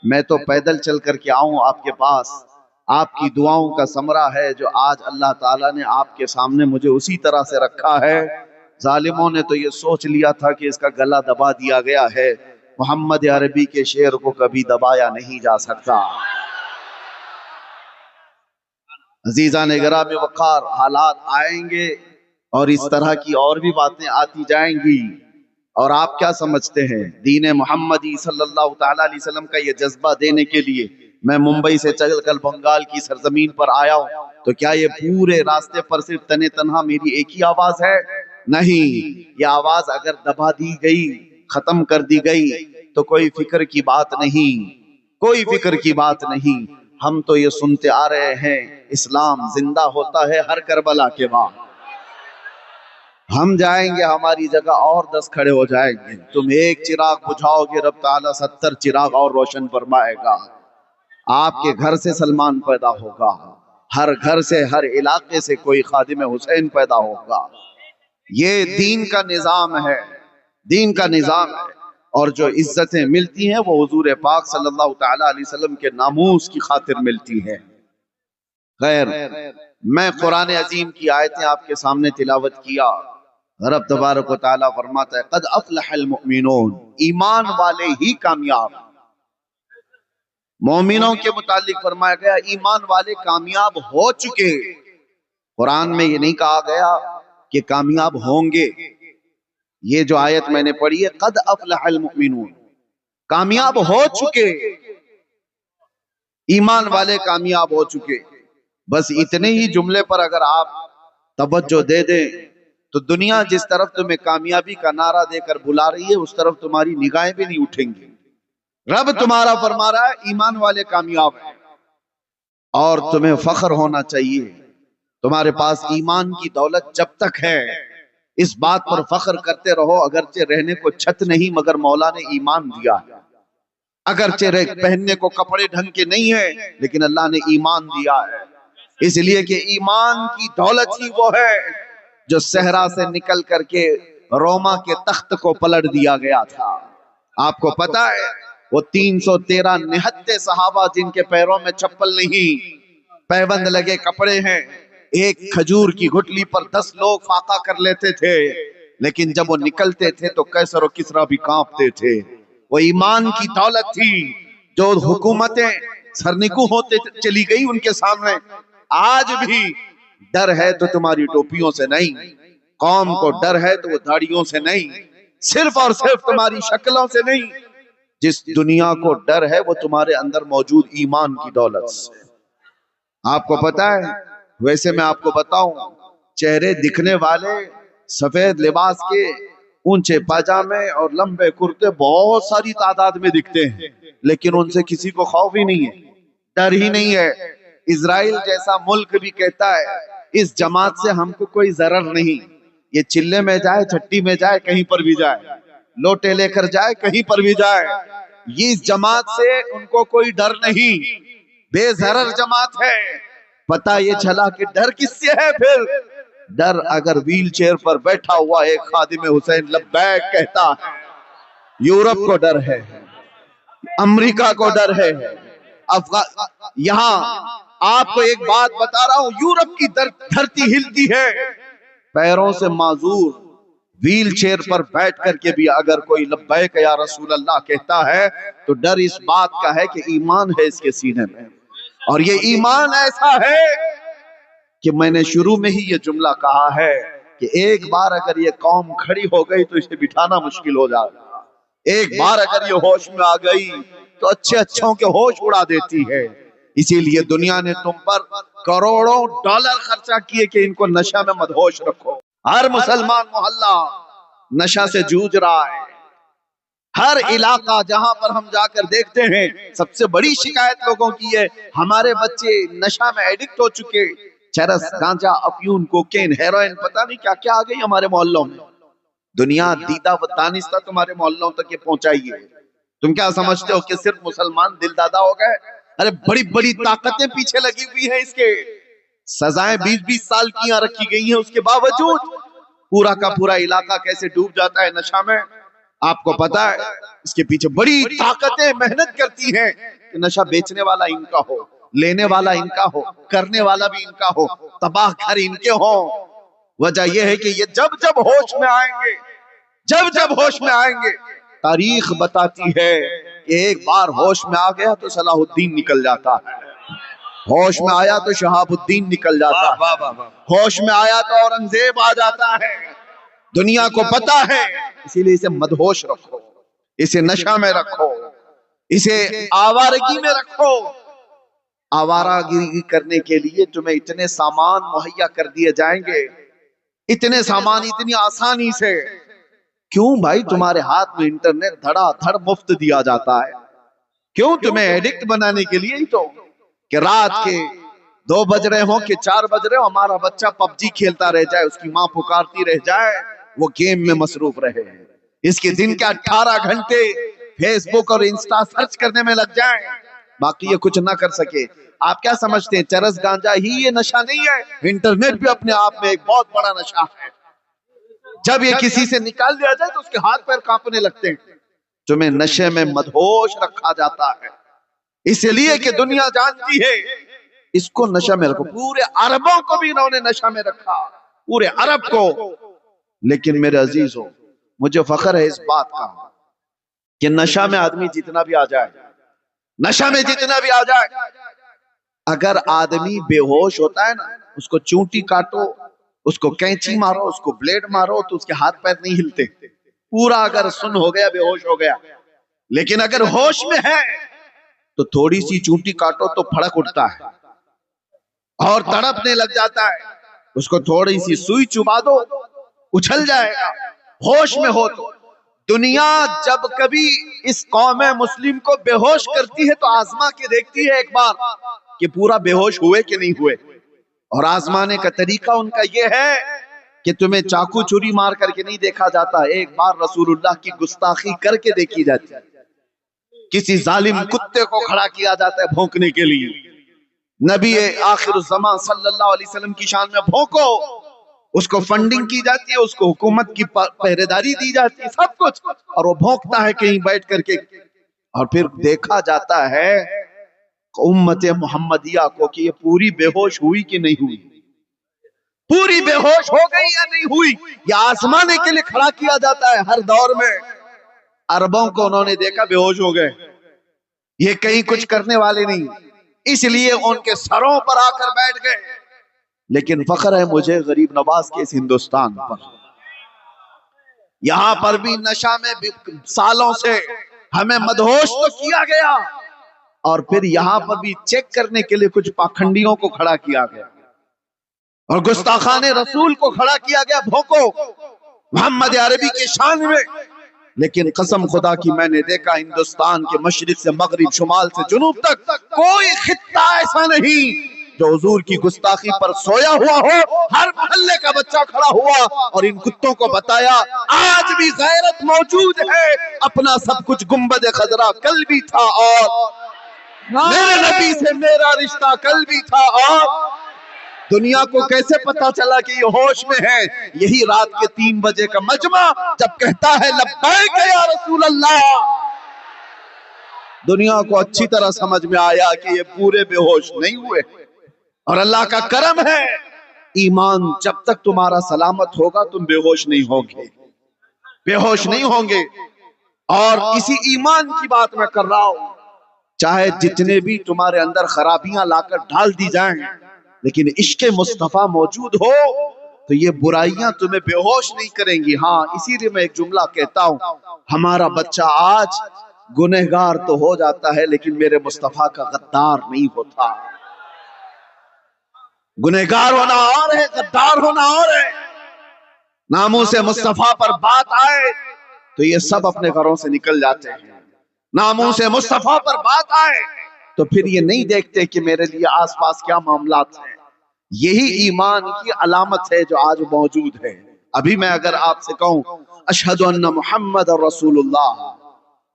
میں تو پیدل چل کر کے آؤں آپ کے پاس، آپ کی دعاؤں کا ثمرہ ہے جو آج اللہ تعالیٰ نے آپ کے سامنے مجھے اسی طرح سے رکھا ہے۔ ظالموں نے تو یہ سوچ لیا تھا کہ اس کا گلا دبا دیا گیا ہے، محمد عربی کے شعر کو کبھی دبایا نہیں جا سکتا۔ عزیزان گرامی وقار، حالات آئیں گے اور اس طرح کی اور بھی باتیں آتی جائیں گی، اور آپ کیا سمجھتے ہیں دین محمدی صلی اللہ تعالیٰ علیہ وسلم کا یہ جذبہ دینے کے لیے میں ممبئی سے چل کر بنگال کی سرزمین پر آیا ہوں، تو کیا یہ پورے راستے پر صرف تنے تنہا میری ایک ہی آواز ہے؟ نہیں، یہ آواز اگر دبا دی گئی، ختم کر دی گئی تو کوئی فکر کی بات نہیں، کوئی فکر کی بات نہیں۔ ہم تو یہ سنتے آ رہے ہیں اسلام زندہ ہوتا ہے ہر کربلا کے بعد۔ ہم جائیں گے، ہماری جگہ اور 10 کھڑے ہو جائیں گے، تم ایک چراغ بجھاؤ گے، رب تعالیٰ 70 چراغ اور روشن فرمائے گا۔ آپ کے گھر سے سلمان پیدا ہوگا، ہر گھر سے، ہر علاقے سے کوئی خادم حسین پیدا ہوگا۔ یہ دین کا نظام ہے، دین کا نظام ہے، اور جو عزتیں ملتی ہیں وہ حضور پاک صلی اللہ تعالیٰ علیہ وسلم کے ناموس کی خاطر ملتی ہیں۔ خیر، میں قرآن عظیم کی آیتیں آپ کے سامنے تلاوت کیا۔ رب تبارک و تعالیٰ فرماتا ہے قد افلح المؤمنون، ایمان والے ہی کامیاب۔ مومنوں کے متعلق فرمایا گیا ایمان والے کامیاب ہو چکے۔ قرآن میں یہ نہیں کہا گیا کہ کامیاب ہوں گے۔ یہ جو آیت میں نے پڑھی ہے قد افلح المؤمنون، کامیاب ہو چکے، ایمان والے کامیاب ہو چکے۔ بس اتنے ہی جملے پر اگر آپ توجہ دے دیں تو دنیا جس طرف تمہیں کامیابی کا نعرہ دے کر بلا رہی ہے اس طرف تمہاری نگاہیں بھی نہیں اٹھیں گی۔ رب تمہارا فرما رہا ہے ایمان والے کامیاب ہیں، اور تمہیں فخر ہونا چاہیے۔ تمہارے پاس ایمان کی دولت جب تک ہے اس بات پر فخر کرتے رہو، اگرچہ رہنے کو چھت نہیں مگر مولا نے ایمان دیا ہے، اگرچہ پہننے کو کپڑے ڈھنگ کے نہیں ہیں لیکن اللہ نے ایمان دیا ہے، اس لیے کہ ایمان کی دولت ہی وہ ہے جو صحرا سے نکل کر کے روما کے تخت کو پلٹ دیا گیا تھا۔ آپ کو پتا ہے وہ 313 نہتے صحابہ جن کے پیروں میں چپل نہیں، پیبند لگے کپڑے ہیں، ایک کھجور کی گھٹلی پر 10 لوگ فاقہ کر لیتے تھے، لیکن جب وہ نکلتے تھے تو قیصر و کسریٰ بھی کانپتے تھے۔ وہ ایمان کی دولت تھی جو حکومتیں سرنگو ہوتے چلی گئی ان کے سامنے۔ آج بھی ڈر ہے تو تمہاری ٹوپیوں سے نہیں، قوم کو ڈر ہے تو وہ داڑھیوں سے نہیں، صرف اور صرف تمہاری شکلوں سے نہیں، جس دنیا کو ڈر ہے وہ تمہارے اندر موجود ایمان کی دولت سے۔ آپ کو پتا ہے، ویسے میں آپ کو بتاؤں، چہرے دکھنے والے سفید لباس کے اونچے پاجامے اور لمبے کرتے بہت ساری تعداد میں دکھتے ہیں، لیکن ان سے کسی کو خوف ہی نہیں ہے، ڈر ہی نہیں ہے۔ اسرائیل جیسا ملک بھی کہتا ہے اس جماعت سے ہم کو کوئی ضرر نہیں، یہ چلے میں جائے، چھٹی میں جائے، کہیں پر بھی جائے، لوٹے لے کر جائے، کہیں پر بھی جائے، یہ اس جماعت سے ان کو کوئی ڈر نہیں، بے ضرر جماعت ہے۔ پتہ یہ چلا کہ ڈر کس سے ہے پھر؟ ڈر اگر ویل چیئر پر بیٹھا ہوا ایک خادم حسین لبیک کہتا ہے، یورپ کو ڈر ہے، امریکہ کو ڈر ہے، یہاں آپ کو ایک بات بتا رہا ہوں، یورپ کی دھرتی ہلتی ہے، پیروں سے معذور ویل چیئر پر بیٹھ کر کے بھی اگر کوئی لبیک یا رسول اللہ کہتا ہے تو ڈر اس بات کا ہے کہ ایمان ہے اس کے سینے میں، اور یہ ایمان ایسا ہے کہ میں نے شروع میں ہی یہ جملہ کہا ہے کہ ایک بار اگر یہ قوم کھڑی ہو گئی تو اسے بٹھانا مشکل ہو جائے گا، ایک بار اگر یہ ہوش میں آ گئی تو اچھے اچھوں کے ہوش اڑا دیتی ہے۔ اسی لیے دنیا نے تم پر کروڑوں ڈالر خرچہ کیے کہ ان کو نشہ میں مدہوش رکھو۔ ہر مسلمان محلہ نشہ سے جوجھ رہا ہے، ہر علاقہ جہاں پر ہم جا کر دیکھتے ہیں سب سے بڑی شکایت لوگوں کی ہے ہمارے بچے نشہ میں ایڈکٹ ہو چکے، چرس، گانجا، افیون، کوکین، ہیروئن، پتہ نہیں کیا کیا آ گئی ہمارے محلوں میں۔ دنیا دیدہ و دانستہ تمہارے محلوں تک یہ پہنچائی ہے، تم کیا سمجھتے ہو کہ صرف مسلمان دل دادا ہو گئے؟ ارے بڑی بڑی طاقتیں پیچھے لگی ہوئی ہیں اس کے، سزائیں 20-20 سال کی یہاں رکھی گئی ہیں، اس کے باوجود پورا کا پورا علاقہ کیسے ڈوب جاتا ہے نشہ میں۔ آپ کو پتا ہے اس کے پیچھے بڑی طاقتیں محنت کرتی ہیں کہ نشہ بیچنے والا ان کا ہو، لینے والا ان کا ہو، کرنے والا بھی ان کا ہو، تباہ گھر ان کے ہوں۔ وجہ یہ ہے کہ یہ جب جب ہوش میں آئیں گے، جب جب ہوش میں آئیں گے، تاریخ بتاتی ہے کہ ایک بار ہوش میں آ گیا تو صلاح الدین نکل جاتا ہے، ہوش میں آیا تو شہاب الدین نکل جاتا ہے، ہوش میں آیا تو اورنگزیب آ جاتا ہے۔ دنیا کو پتا ہے، اسی لیے اسے مدہوش رکھو، اسے نشہ میں رکھو، اسے آوارگی میں رکھو۔ آوارگی کرنے کے لیے تمہیں اتنے سامان مہیا کر دیے جائیں گے، اتنے سامان اتنی آسانی سے۔ کیوں بھائی؟ تمہارے ہاتھ میں انٹرنیٹ دھڑا دھڑ مفت دیا جاتا ہے، کیوں؟ تمہیں ایڈکٹ بنانے کے لیے ہی تو، کہ رات کے 2 بج رہے ہوں کہ 4 بج رہے ہوں، ہمارا بچہ پب جی کھیلتا رہ جائے، اس کی ماں پکارتی رہ جائے، وہ گیم میں مصروف رہے، اس کے دن کے 18 گھنٹے فیس بک اور انسٹا سرچ کرنے میں لگ جائیں، باقی یہ کچھ نہ کر سکے۔ آپ کیا سمجھتے ہیں چرس گانجا ہی یہ نشہ نہیں ہے؟ انٹرنیٹ بھی اپنے آپ میں ایک بہت بڑا نشہ ہے۔ جب یہ کسی سے نکال دیا جائے تو اس کے ہاتھ پیر کانپنے لگتے ہیں۔ تمہیں نشے میں مدہوش رکھا جاتا ہے، اس لیے کہ دنیا جانتی ہے اس کو نشہ میں رکھو۔ پورے عربوں کو بھی انہوں نے نشہ میں رکھا، پورے عرب کو۔ لیکن میرے عزیزوں، مجھے فخر ہے اس بات کا کہ نشہ میں آدمی جتنا بھی آ جائے، نشہ میں جتنا بھی آ جائے، اگر آدمی بے ہوش ہوتا ہے نا، اس کو چونٹی کاٹو، اس کو کینچی مارو، اس کو بلیڈ مارو تو اس کے ہاتھ پیر نہیں ہلتے، پورا اگر سن ہو گیا، بے ہوش ہو گیا۔ لیکن اگر ہوش میں ہے تو تھوڑی سی چونٹی کاٹو تو پھڑک اٹھتا ہے اور تڑپنے لگ جاتا ہے، اس کو تھوڑی سی سوئی چبا دو اچھل جائے گا۔ ہوش میں ہو تو دنیا جب کبھی اس قوم مسلم کو بے ہوش کرتی ہے تو آزما کے دیکھتی ہے ایک بار کہ پورا بے ہوش ہوئے کہ نہیں ہوئے، اور آزمانے کا طریقہ ان کا یہ ہے کہ تمہیں چاقو چوری مار کر کے نہیں دیکھا جاتا، ایک بار رسول اللہ کی گستاخی کر کے دیکھی جاتی ہے، کسی ظالم کتے کو کھڑا کیا جاتا ہے بھونکنے کے لیے، نبی آخر الزمان صلی اللہ علیہ وسلم کی شان میں بھونکو، اس کو فنڈنگ کی جاتی ہے، اس کو حکومت کی پہرے داری دی جاتی ہے، سب کچھ، اور وہ بھونکتا ہے کہیں بیٹھ کر کے، اور پھر دیکھا جاتا ہے امت محمدیہ کو کہ یہ پوری بے ہوش ہوئی کہ نہیں ہوئی، پوری بے ہوش ہو گئی یا نہیں ہوئی، یہ آزمانے کے لیے کھڑا کیا جاتا ہے ہر دور میں۔ عربوں کو انہوں نے دیکھا بے ہوش ہو گئے، یہ کہیں کچھ کرنے والے نہیں، اس لیے ان کے سروں پر آ کر بیٹھ گئے۔ لیکن فخر ہے مجھے غریب نواز کے اس ہندوستان پر، یہاں پر بھی نشہ میں سالوں سے ہمیں مدہوش تو کیا گیا، اور پھر یہاں پر بھی چیک کرنے کے لیے کچھ پاکھنڈیوں کو کھڑا کیا گیا اور گستاخان رسول کو کھڑا کیا گیا، بھوکو محمد عربی کے شان میں۔ لیکن قسم خدا کی میں نے دیکھا ہندوستان کے مشرق سے مغرب، شمال سے جنوب تک کوئی خطہ ایسا نہیں جو حضور کی گستاخی پر سویا ہوا ہو، ہر محلے کا بچہ کھڑا ہوا اور ان کتوں کو بتایا آج بھی غیرت موجود ہے، اپنا سب کچھ گنبد خضرا کل بھی تھا، اور میرے نبی سے میرا رشتہ کل بھی تھا، اور دنیا کو کیسے پتا چلا کہ یہ ہوش میں ہے؟ یہی رات کے 3 بجے کا مجمع جب کہتا ہے لبیک یا رسول اللہ، دنیا کو اچھی طرح سمجھ میں آیا کہ یہ پورے بے ہوش نہیں ہوئے، اور اللہ کا کرم ہے ایمان جب تک تمہارا سلامت ہوگا تم بے ہوش نہیں ہوگے، بے ہوش نہیں ہوں گے۔ اور اسی ایمان کی بات میں کر رہا ہوں، چاہے جتنے بھی تمہارے اندر خرابیاں لا کر ڈال دی جائیں، لیکن عشق مصطفیٰ موجود ہو تو یہ برائیاں تمہیں بے ہوش نہیں کریں گی۔ ہاں اسی لیے میں ایک جملہ کہتا ہوں، ہمارا بچہ آج گنہگار تو ہو جاتا ہے لیکن میرے مصطفیٰ کا غدار نہیں ہوتا۔ گنہگار ہونا اور ہے، غدار ہونا اور ہے۔ ناموس مصطفیٰ پر بات آئے تو یہ سب اپنے گھروں سے نکل جاتے ہیں، ناموس مصطفیٰ پر بات آئے تو پھر یہ نہیں دیکھتے کہ میرے لیے آس پاس کیا معاملات ہیں۔ یہی ایمان کی علامت ہے جو آج موجود ہے۔ ابھی میں اگر آپ سے کہوں اشہد ان محمد رسول اللہ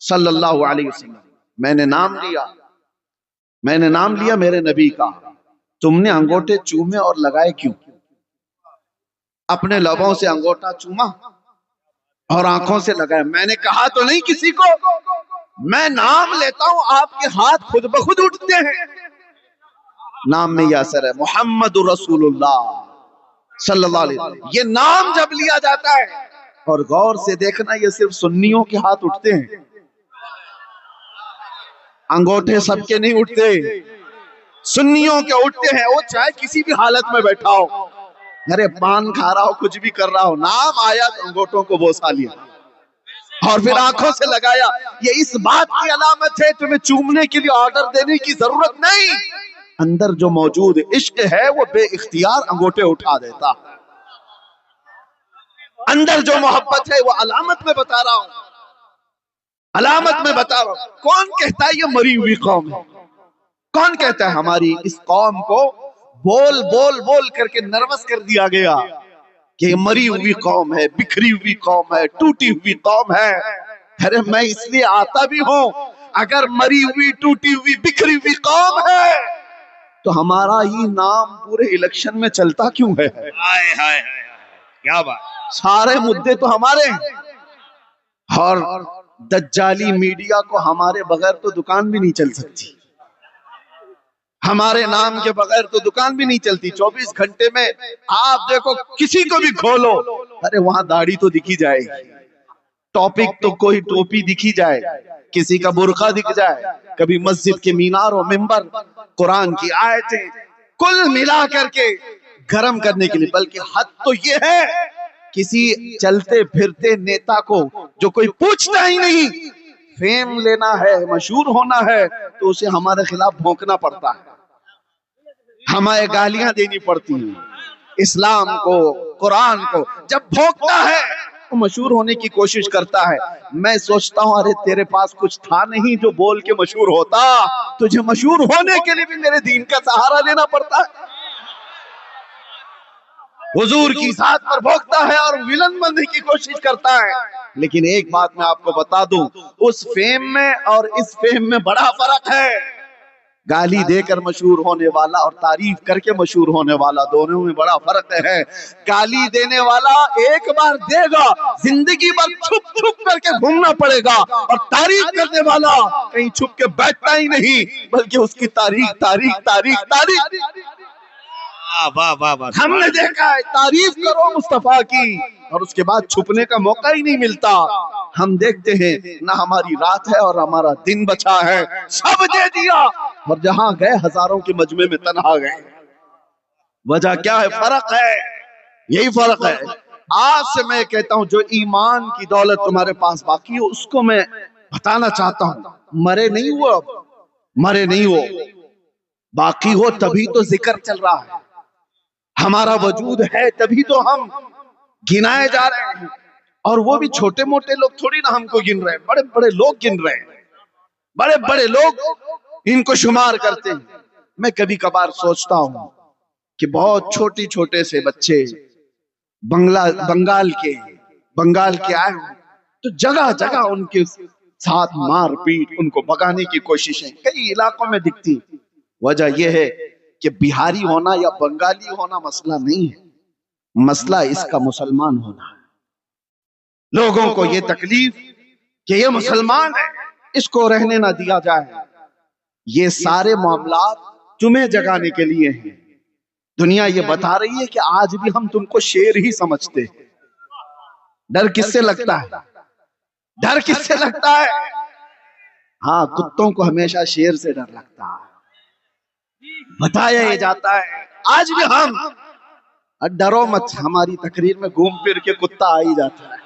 صلی اللہ علیہ وسلم، میں نے نام لیا میرے نبی کا، تم نے انگوٹھے چومے اور لگائے کیوں؟ اپنے لبوں سے انگوٹھا چوما اور آنکھوں سے لگایا. میں نے کہا تو نہیں کسی کو, میں نام لیتا ہوں آپ کے ہاتھ خود بخود اٹھتے ہیں. نام میں یہ اثر ہے, محمد رسول اللہ صلی اللہ علیہ وسلم. یہ نام جب لیا جاتا ہے, اور غور سے دیکھنا یہ صرف سنیوں کے ہاتھ اٹھتے ہیں, انگوٹھے سب کے نہیں اٹھتے, سنیوں کے اٹھتے ہیں. وہ چاہے کسی بھی حالت میں بیٹھا ہو, ارے پان کھا رہا ہو, کچھ بھی کر رہا ہو, نام آیا تو انگوٹھوں کو بوسا لیا اور پھر آنکھوں سے لگایا. یہ اس بات کی علامت ہے تمہیں چومنے کے لیے آرڈر دینے کی ضرورت نہیں, اندر جو موجود عشق ہے وہ بے اختیار انگوٹھے اٹھا دیتا. اندر جو محبت ہے وہ علامت میں بتا رہا ہوں, علامت میں بتا رہا ہوں. کون کہتا ہے یہ مری ہوئی قوم ہے؟ کون کہتا ہے ہماری اس قوم کو بول بول بول کر کے نروس کر دیا گیا کہ یہ مری ہوئی قوم ہے, بکھری ہوئی قوم ہے, ٹوٹی ہوئی قوم ہے. ارے میں اس لیے آتا بھی ہوں, اگر مری ہوئی ٹوٹی ہوئی بکھری ہوئی قوم ہے تو ہمارا ہی نام پورے الیکشن میں چلتا کیوں ہے؟ کیا بات, سارے مدے تو ہمارے ہیں. اور دجالی میڈیا کو ہمارے بغیر تو دکان بھی نہیں چل سکتی, ہمارے نام کے بغیر تو دکان بھی نہیں چلتی. 24 گھنٹے میں آپ دیکھو کسی کو بھی کھولو, ارے وہاں داڑھی تو دکھی جائے گی, ٹاپک تو کوئی ٹوپی دکھی جائے, کسی کا برقع دکھ جائے, کبھی مسجد کے مینار و منبر, قرآن کی آیتیں, کل ملا کر کے گرم کرنے کے لیے. بلکہ حد تو یہ ہے کسی چلتے پھرتے نیتا کو جو کوئی پوچھتا ہی نہیں, فیم لینا ہے, مشہور ہونا ہے, تو اسے ہمارے خلاف بھونکنا پڑتا ہے, ہمیں گالیاں دینی پڑتی ہیں. اسلام کو, قرآن کو جب بھونکتا ہے تو مشہور ہونے کی کوشش کرتا ہے. میں سوچتا ہوں ارے تیرے پاس کچھ تھا نہیں جو بول کے مشہور ہوتا, تجھے مشہور ہونے کے لیے بھی میرے دین کا سہارا لینا پڑتا ہے. حضور کی ذات پر بھونکتا ہے اور ولن بننے کی کوشش کرتا ہے. لیکن ایک بات میں آپ کو بتا دوں, اس فیم میں اور اس فیم میں بڑا فرق ہے. گالی دے کر مشہور ہونے والا اور تعریف کر کے مشہور ہونے والا, دونوں میں بڑا فرق ہے. گالی دینے والا ایک بار دے گا, زندگی بھر چھپ چھپ کر کے گھومنا پڑے گا, اور تعریف کرنے والا کہیں چھپ کے بیٹھتا ہی نہیں, بلکہ اس کی تاریخ تاریخ تاریخ تاریخ. ہم نے دیکھا ہے تعریف کرو مصطفیٰ کی اور اس کے بعد چھپنے کا موقع ہی نہیں ملتا. ہم دیکھتے ہیں نہ ہماری رات ہے اور ہمارا دن بچا ہے, سب دے دیا, اور جہاں گئے ہزاروں کے مجمع میں تنہا گئے. وجہ کیا ہے؟ فرق ہے, یہی فرق ہے. آج سے میں کہتا ہوں جو ایمان کی دولت تمہارے پاس باقی ہے اس کو میں بتانا چاہتا ہوں. مرے نہیں ہو, اب مرے نہیں ہو, باقی ہو تبھی تو ذکر چل رہا ہے. ہمارا وجود ہے تبھی تو ہم گنائے جا رہے ہیں, اور وہ بھی چھوٹے موٹے لوگ تھوڑی نہ ہم کو گن رہے ہیں, بڑے بڑے لوگ گن رہے ہیں, بڑے بڑے لوگ ان کو شمار کرتے ہیں. میں کبھی کبھار سوچتا ہوں کہ بہت چھوٹی چھوٹے سے بچے بنگال کے آئے ہیں, تو جگہ جگہ ان کے ساتھ مار پیٹ, ان کو بھگانے کی کوششیں کئی علاقوں میں دکھتی. وجہ یہ ہے کہ بہاری ہونا یا بنگالی ہونا مسئلہ نہیں ہے, مسئلہ اس کا مسلمان ہونا ہے. لوگوں کو یہ تکلیف کہ یہ مسلمان ہے, اس کو رہنے نہ دیا جائے. یہ سارے معاملات تمہیں جگانے کے لیے ہیں. دنیا یہ بتا رہی ہے کہ آج بھی ہم تم کو شیر ہی سمجھتے ہیں. ڈر کس سے لگتا ہے؟ ڈر کس سے لگتا ہے؟ ہاں, کتوں کو ہمیشہ شیر سے ڈر لگتا ہے. بتایا یہ جاتا ہے آج بھی ہم, ڈرو مت, ہماری تقریر میں گھوم پھر کے کتا آ ہی جاتا ہے.